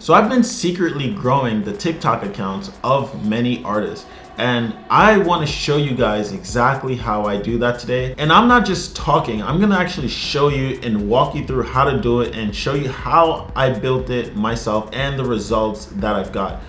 So I've been secretly growing the TikTok accounts of many artists, and I want to show you guys exactly how I do that today. And I'm not just talking, I'm gonna actually show you and walk you through how to do it and show you how I built it myself and the results that I've got.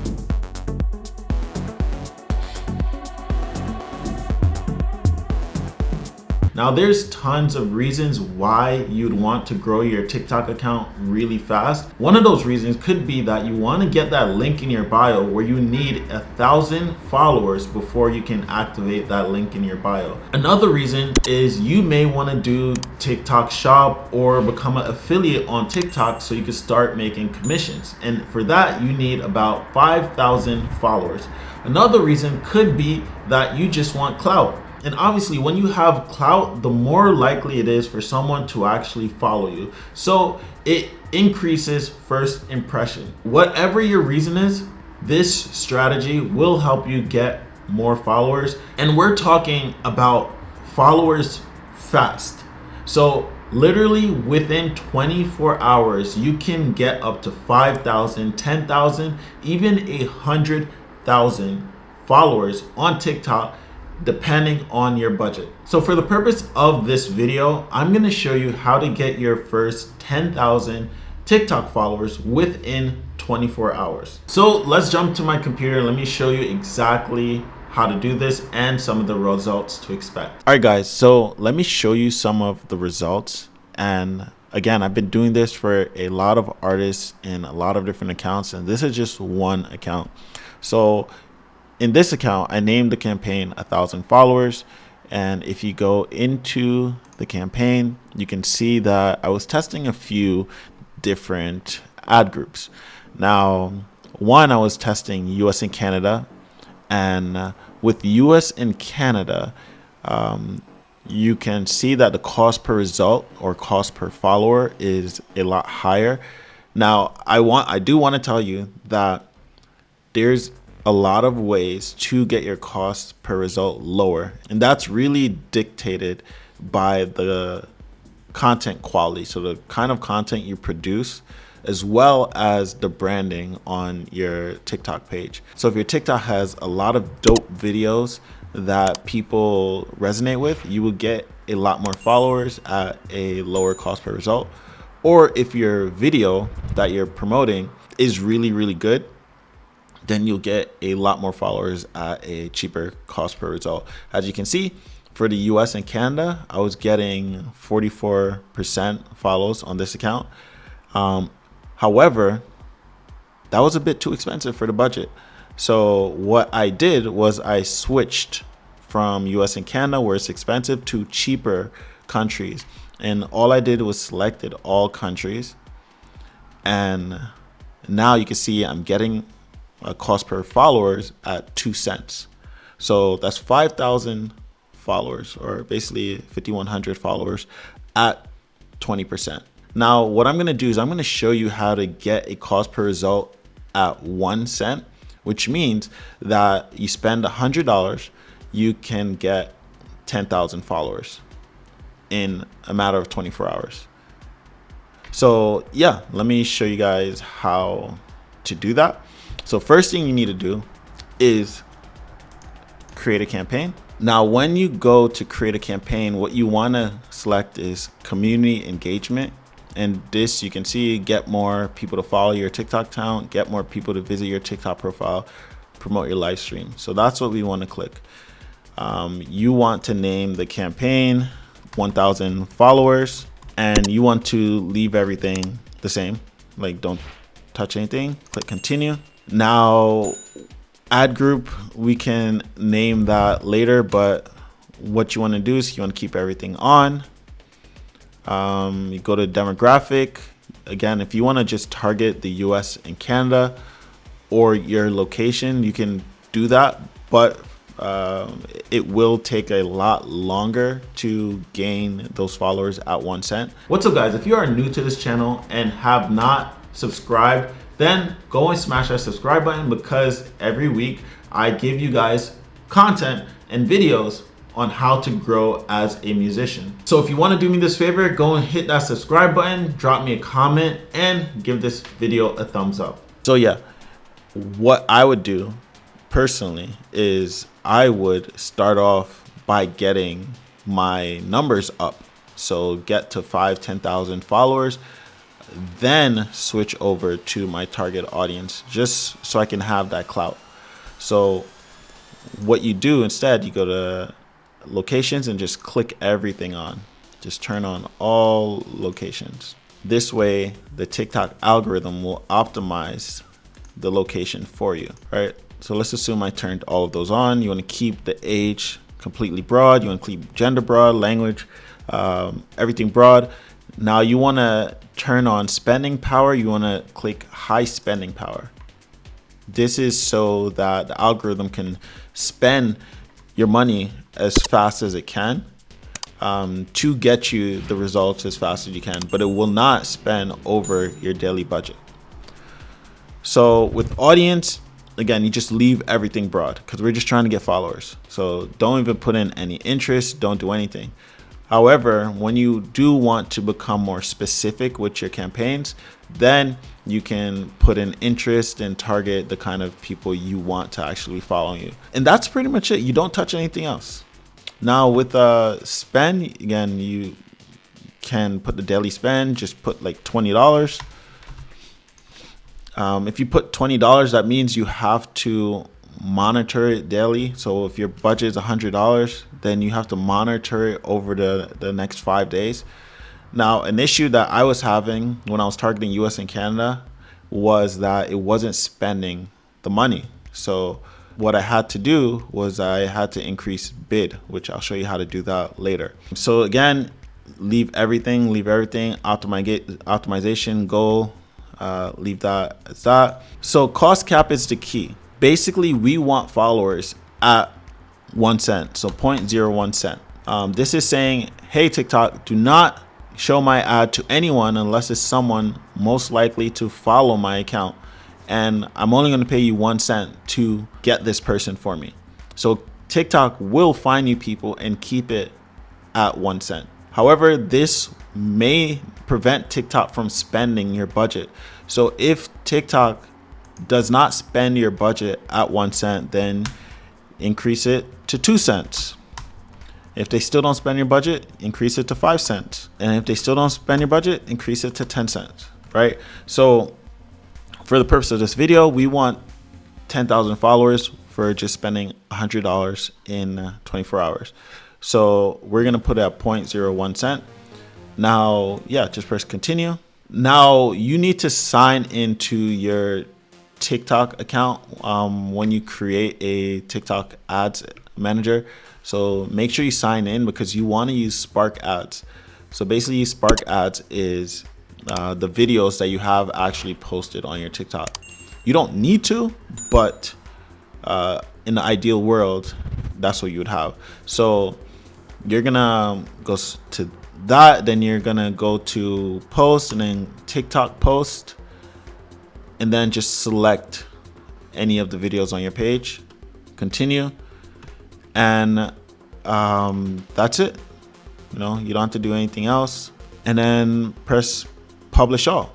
Now there's tons of reasons why you'd want to grow your TikTok account really fast. One of those reasons could be that you want to get that link in your bio where you need 1,000 followers before you can activate that link in your bio. Another reason is you may want to do TikTok shop or become an affiliate on TikTok so you can start making commissions. And for that, you need about 5,000 followers. Another reason could be that you just want clout. And obviously when you have clout, the more likely it is for someone to actually follow you. So it increases first impression. Whatever your reason is, this strategy will help you get more followers. And we're talking about followers fast. So literally within 24 hours, you can get up to 5,000, 10,000, even 100,000 followers on TikTok, depending on your budget. So for the purpose of this video, I'm gonna show you how to get your first 10,000 TikTok followers within 24 hours. So let's jump to my computer. Let me show you exactly how to do this and some of the results to expect. All right guys, so let me show you some of the results. And again, I've been doing this for a lot of artists in a lot of different accounts, and this is just one account. So in this account, I named the campaign 1,000 followers. And if you go into the campaign, you can see that I was testing a few different ad groups. Now, one, I was testing US and Canada. And with US and Canada, you can see that the cost per result or cost per follower is a lot higher. Now, I do want to tell you that there's a lot of ways to get your cost per result lower, and that's really dictated by the content quality, so the kind of content you produce as well as the branding on your TikTok page. So if your TikTok has a lot of dope videos that people resonate with, you will get a lot more followers at a lower cost per result. Or if your video that you're promoting is really good, then you'll get a lot more followers at a cheaper cost per result. As you can see, for the US and Canada, I was getting 44% follows on this account. However, that was a bit too expensive for the budget. So what I did was I switched from US and Canada, where it's expensive, to cheaper countries. And all I did was selected all countries. And now you can see I'm getting a cost per followers at 2 cents. So that's 5,000 followers, or basically 5,100 followers at 20%. Now what I'm gonna do is I'm gonna show you how to get a cost per result at 1 cent, which means that you spend $100, you can get 10,000 followers in a matter of 24 hours. So yeah, let me show you guys how to do that. So first thing you need to do is create a campaign. Now, when you go to create a campaign, what you want to select is community engagement. And this, you can see, get more people to follow your TikTok account, get more people to visit your TikTok profile, promote your live stream. So that's what we want to click. You want to name the campaign 1,000 followers, and you want to leave everything the same. Like, don't touch anything. Click continue. Now, ad group, we can name that later, but what you want to do is you want to keep everything on. You go to demographic. Again, if you want to just target the US and Canada or your location, you can do that, but it will take a lot longer to gain those followers at 1 cent. What's up guys, if you are new to this channel and have not subscribed, then go and smash that subscribe button, because every week I give you guys content and videos on how to grow as a musician. So if you want to do me this favor, go and hit that subscribe button, drop me a comment, and give this video a thumbs up. So yeah, what I would do personally is I would start off by getting my numbers up. So get to 5,000-10,000 followers, then switch over to my target audience just so I can have that clout. So what you do instead, you go to locations and just click everything on. Just turn on all locations. This way, the TikTok algorithm will optimize the location for you, right? So let's assume I turned all of those on. You want to keep the age completely broad. You want to keep gender broad, language, everything broad. Now you want to turn on spending power. You want to click high spending power. This is so that the algorithm can spend your money as fast as it can to get you the results as fast as you can, but it will not spend over your daily budget. So with audience, again, you just leave everything broad because we're just trying to get followers. So don't even put in any interest, don't do anything. However, when you do want to become more specific with your campaigns, then you can put in interest and target the kind of people you want to actually follow you. And that's pretty much it. You don't touch anything else. Now with spend, again, you can put the daily spend, just put like $20. If you put $20, that means you have to monitor it daily. So if your budget is $100, then you have to monitor it over the next 5 days. Now, an issue that I was having when I was targeting US and Canada was that it wasn't spending the money. So what I had to do was I had to increase bid, which I'll show you how to do that later. So again, leave everything, optimization goal, leave that as that. So cost cap is the key. Basically, we want followers at 1 cent, so 0.01 cent. This is saying, hey, TikTok, do not show my ad to anyone unless it's someone most likely to follow my account. And I'm only going to pay you 1 cent to get this person for me. So TikTok will find you people and keep it at 1 cent. However, this may prevent TikTok from spending your budget. So if TikTok does not spend your budget at 1 cent, then increase it to 2 cents. If they still don't spend your budget, increase it to 5 cents. And if they still don't spend your budget, increase it to 10 cents, right? So for the purpose of this video, we want 10,000 followers for just spending $100 in 24 hours. So we're going to put it at 0.01 cent. Now, yeah, just press continue. Now you need to sign into your TikTok account when you create a TikTok ads manager. So make sure you sign in because you want to use Spark ads. So basically Spark ads is the videos that you have actually posted on your TikTok. You don't need to, but in the ideal world, that's what you would have. So you're gonna go to that, then you're gonna go to post and then TikTok post, and then just select any of the videos on your page, continue, and that's it. You know, you don't have to do anything else, and then press publish all.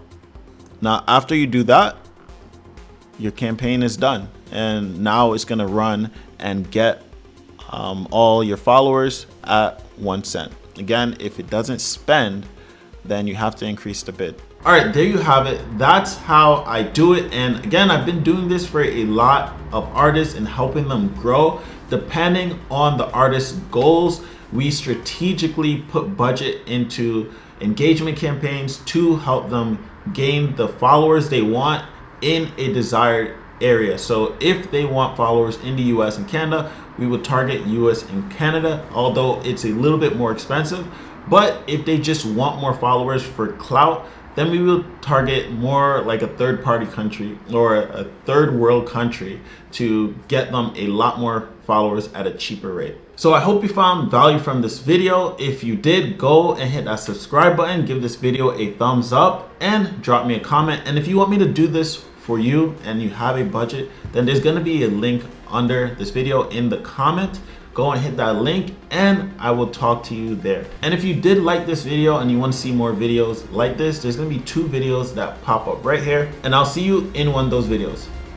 Now after you do that, your campaign is done, and now it's gonna run and get all your followers at 1 cent. Again, if it doesn't spend, then you have to increase the bid. All right, there you have it. That's how I do it. And again, I've been doing this for a lot of artists and helping them grow. Depending on the artist's goals, we strategically put budget into engagement campaigns to help them gain the followers they want in a desired area. So if they want followers in the US and Canada, we would target US and Canada, although it's a little bit more expensive. But if they just want more followers for clout, then we will target more like a third party country or a third world country to get them a lot more followers at a cheaper rate. So I hope you found value from this video. If you did, go and hit that subscribe button, give this video a thumbs up, and drop me a comment. And if you want me to do this for you and you have a budget, then there's gonna be a link under this video in the comment go and hit that link and I will talk to you there. And if you did like this video and you want to see more videos like this, there's going to be 2 videos that pop up right here, and I'll see you in one of those videos.